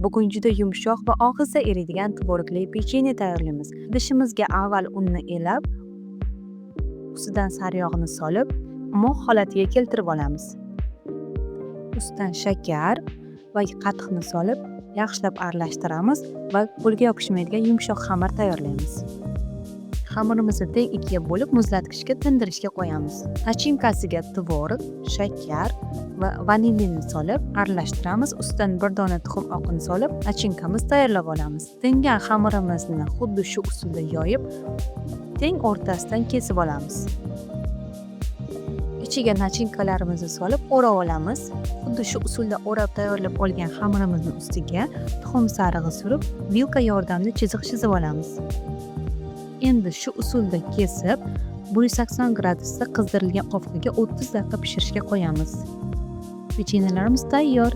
Bugun juda yumshoq va ohista eriydigan tvorogli pechenye tayyorlaymiz. Idishimizga avval unni elab, ustidan sariyog'ni solib, mo'q holatiga keltirib olamiz. Ustidan shakar va qatiqni solib, yaxshilab aralashtiramiz va qo'lga yopishmaydigan yumshoq xamir tayyorlaymiz. Xamirimizni teng ikkiga bo'lib muzlatgichga tindirishga qo'yamiz. Nachinkasiga tvorog, shakar va vanilini solib aralashtiramiz. Ustidan bir dona tuxum oqini solib, nachinkamiz tayyorlab olamiz. Tingan xamirimizni xuddi shu usulda yoyib, teng o'rtasidan kesib olamiz. Ichiga nachinkalarimizni solib o'rab olamiz. Xuddi shu usulda o'rab tayyorlab olgan xamirimizni ustiga tuxum sarig'i surib, vilka yordamida chiziq chizib olamiz. Endi shu usulda kesib, 180 gradusda qizdirilgan qopqaga 30 daqiqa pishirishga qo'yamiz. Pechenyelarimiz tayyor.